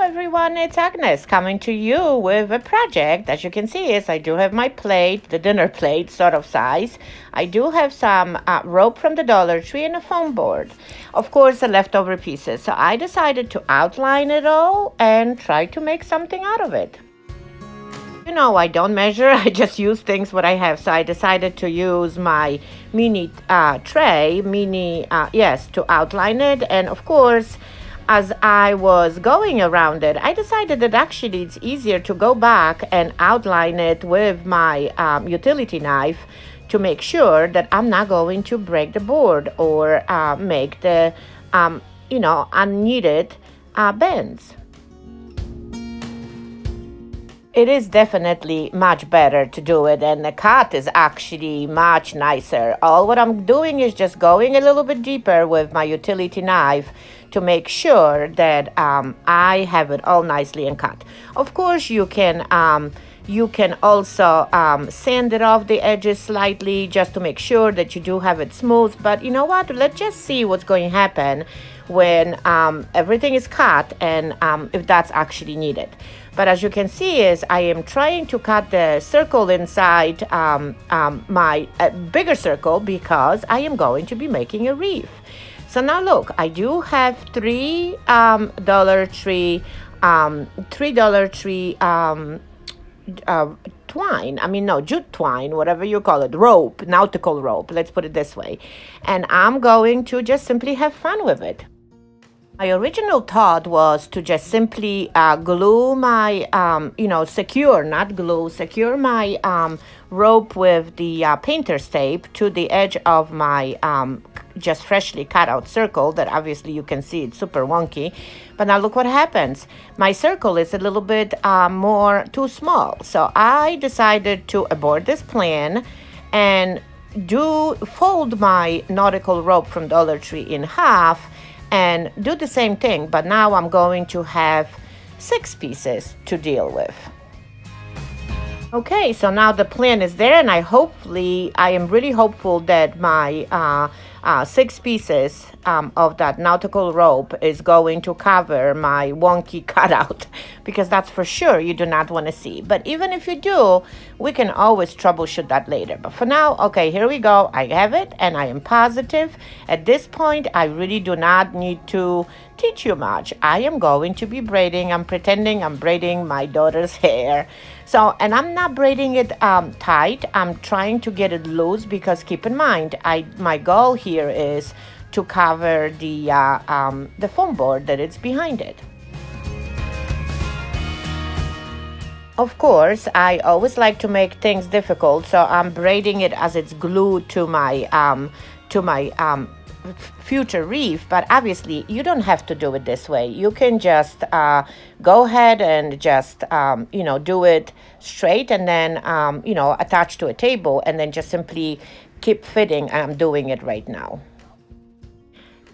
everyone, it's Agnes coming to you with a project. As you can see, is I do have my plate, the dinner plate sort of size. I do have some rope from the Dollar Tree and a foam board. Of course, the leftover pieces. So I decided to outline it all and try to make something out of it. You know, I don't measure, I just use things what I have. So I decided to use my mini tray, to outline it. And of course, as I was going around it, I decided that actually it's easier to go back and outline it with my utility knife to make sure that I'm not going to break the board or make the, unneeded bends. It is definitely much better to do it, and the cut is actually much nicer. All what I'm doing is just going a little bit deeper with my utility knife to make sure that I have it all nicely and cut. Of course, you can also sand it off the edges slightly just to make sure that you do have it smooth. But you know what? Let's just see what's going to happen when everything is cut and if that's actually needed. But as you can see is I am trying to cut the circle inside my bigger circle because I am going to be making a wreath. So now look, I do have three Dollar Tree jute twine, whatever you call it, rope, nautical rope, let's put it this way. And I'm going to just simply have fun with it. My original thought was to just simply glue my, secure my rope with the painter's tape to the edge of my just freshly cut out circle that obviously you can see it's super wonky. But now look what happens. My circle is a little bit more too small. So I decided to abort this plan and fold my nautical rope from Dollar Tree in half and do the same thing, but now I'm going to have 6 pieces to deal with. Okay, so now the plan is there, and I am really hopeful that my 6 pieces of that nautical rope is going to cover my wonky cutout, because that's for sure you do not want to see. But even if you do, we can always troubleshoot that later. But for now, okay, here we go. I have it, and I am positive. At this point, I really do not need to teach you much. I am going to be braiding. I'm pretending I'm braiding my daughter's hair. So, and I'm not braiding it tight. I'm trying to get it loose because keep in mind, my goal here is to cover the foam board that is behind it. Of course, I always like to make things difficult, so I'm braiding it as it's glued to my future wreath. But obviously, you don't have to do it this way. You can just go ahead and just do it straight and then attach to a table and then just simply keep fitting. I'm doing it right now.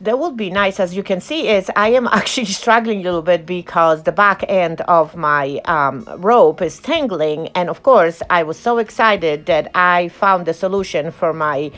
That would be nice. As you can see is I am actually struggling a little bit because the back end of my rope is tangling, and of course I was so excited that I found the solution for my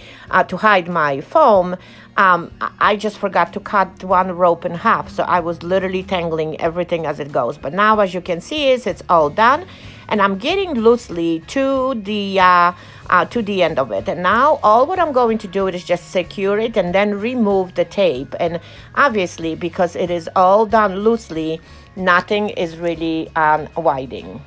to hide my foam. I just forgot to cut one rope in half, so I was literally tangling everything as it goes. But now, as you can see, is it's all done, and I'm getting loosely to the end of it. And now all what I'm going to do is just secure it and then remove the tape. And obviously, because it is all done loosely, nothing is really winding.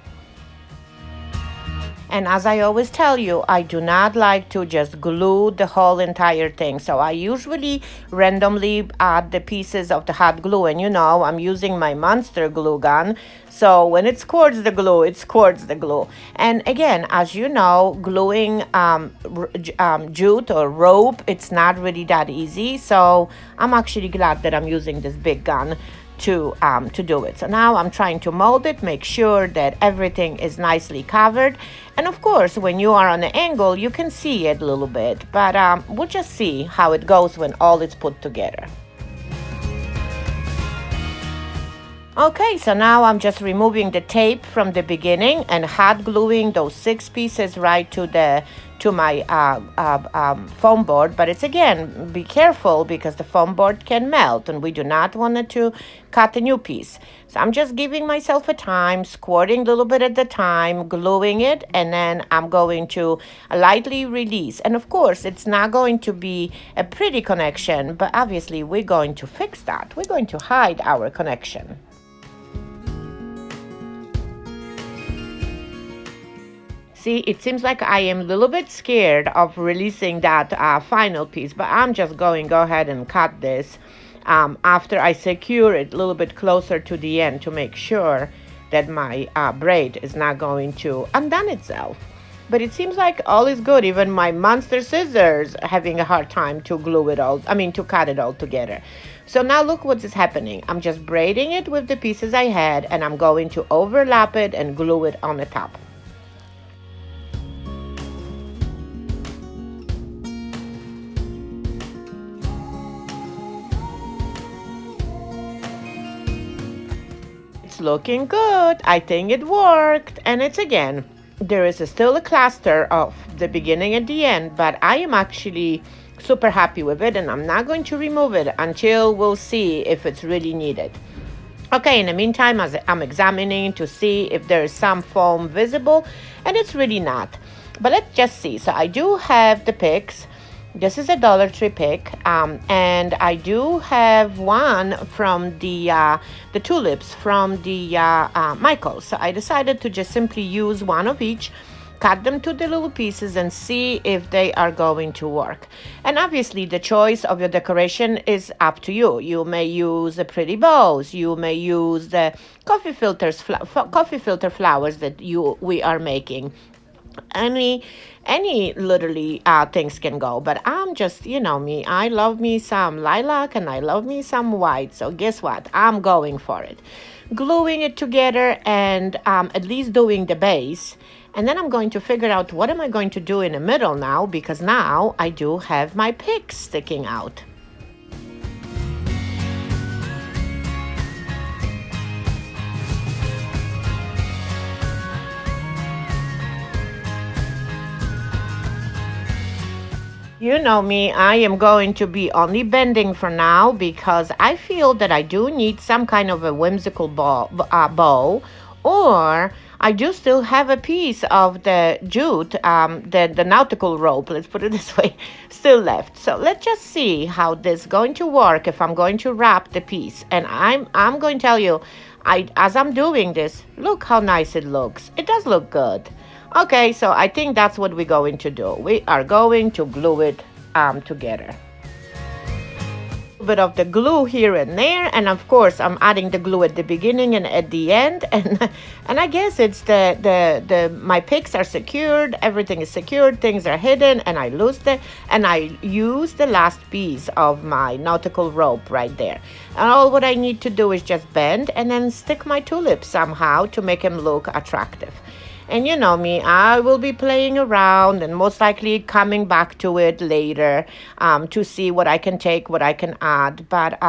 And as I always tell you, I do not like to just glue the whole entire thing. So I usually randomly add the pieces of the hot glue. And I'm using my monster glue gun. So when it squirts the glue, it squirts the glue. And again, as you know, gluing jute or rope, it's not really that easy. So I'm actually glad that I'm using this big gun to do it. So now I'm trying to mold it, make sure that everything is nicely covered. And of course, when you are on an angle, you can see it a little bit, but we'll just see how it goes when all is put together. Okay, so now I'm just removing the tape from the beginning and hot gluing those 6 pieces right to my foam board. But it's, again, be careful because the foam board can melt and we do not want it to cut a new piece. So I'm just giving myself a time, squirting a little bit at the time, gluing it, and then I'm going to lightly release. And of course, it's not going to be a pretty connection, but obviously we're going to fix that. We're going to hide our connection. See, it seems like I am a little bit scared of releasing that final piece, but I'm just going to go ahead and cut this after I secure it a little bit closer to the end to make sure that my braid is not going to undone itself. But it seems like all is good. Even my monster scissors are having a hard time to to cut it all together. So now look what is happening. I'm just braiding it with the pieces I had, and I'm going to overlap it and glue it on the top. Looking good. I think it worked. And it's, again, there is still a cluster of the beginning and the end, but I am actually super happy with it, and I'm not going to remove it until we'll see if it's really needed. Okay, in the meantime, as I'm examining to see if there is some foam visible, and it's really not. But let's just see. So I do have the picks. This is a Dollar Tree pick, and I do have one from the tulips from the Michaels. So I decided to just simply use one of each, cut them to the little pieces, and see if they are going to work. And obviously, the choice of your decoration is up to you. You may use the pretty bows. You may use the coffee filter flowers that we are making. Any literally things can go, but I'm just, me, I love me some lilac and I love me some white. So guess what, I'm going for it, gluing it together and at least doing the base. And then I'm going to figure out what am I going to do in the middle now, because now I do have my picks sticking out. You know me, I am going to be only bending for now because I feel that I do need some kind of a whimsical bow, or I do still have a piece of the jute, the nautical rope, let's put it this way, still left. So let's just see how this is going to work if I'm going to wrap the piece. And I'm going to tell you, as I'm doing this, look how nice it looks. It does look good. Okay, so I think that's what we're going to do. We are going to glue it together. A bit of the glue here and there, and of course I'm adding the glue at the beginning and at the end, and I guess it's my picks are secured, everything is secured, things are hidden, and I use the last piece of my nautical rope right there. And all what I need to do is just bend and then stick my tulips somehow to make them look attractive. And you know me, I will be playing around and most likely coming back to it later to see what I can take, what I can add. But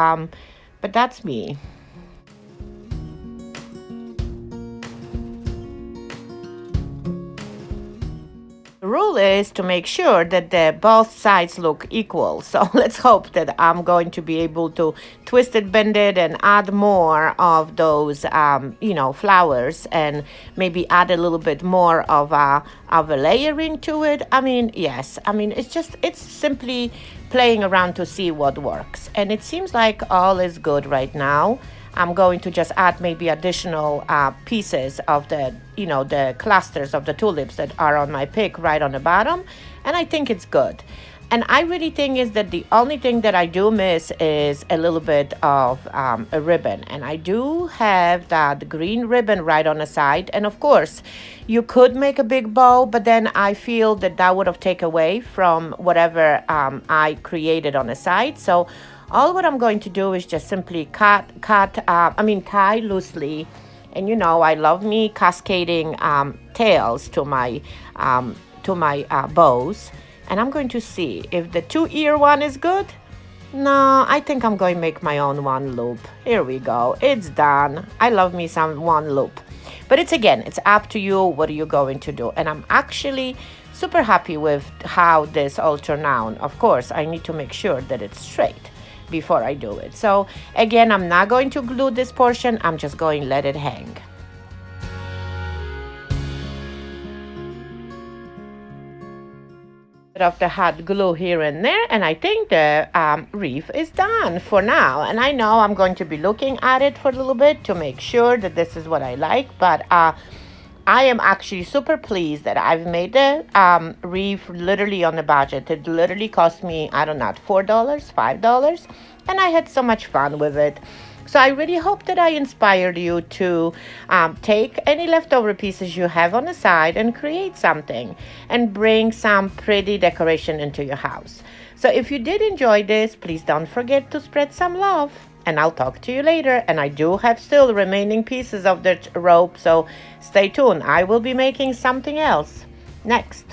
that's me. The rule is to make sure that both sides look equal. So let's hope that I'm going to be able to twist it, bend it, and add more of those, flowers, and maybe add a little bit more of a layering to it. Yes. It's simply playing around to see what works. And it seems like all is good right now. I'm going to just add maybe additional pieces of the clusters of the tulips that are on my pick right on the bottom. And I think it's good. And I really think is that the only thing that I do miss is a little bit of a ribbon. And I do have that green ribbon right on the side. And of course, you could make a big bow, but then I feel that would have taken away from whatever I created on the side. So all what I'm going to do is just simply tie loosely. And I love me cascading tails to my bows. And I'm going to see if the 2-ear one is good. No, I think I'm going to make my own one loop. Here we go. It's done. I love me some one loop. But it's up to you. What are you going to do? And I'm actually super happy with how this all turned out. Of course, I need to make sure that it's straight before I do it. So again, I'm not going to glue this portion. I'm just going to let it hang. Of the hot glue here and there, and I think the wreath is done for now. And I know I'm going to be looking at it for a little bit to make sure that this is what I like, but I am actually super pleased that I've made the wreath literally on a budget. It literally cost me, I don't know, $4, $5, and I had so much fun with it. So I really hope that I inspired you to take any leftover pieces you have on the side and create something and bring some pretty decoration into your house. So if you did enjoy this, please don't forget to spread some love. And I'll talk to you later. And I do have still remaining pieces of the rope, so stay tuned. I will be making something else next.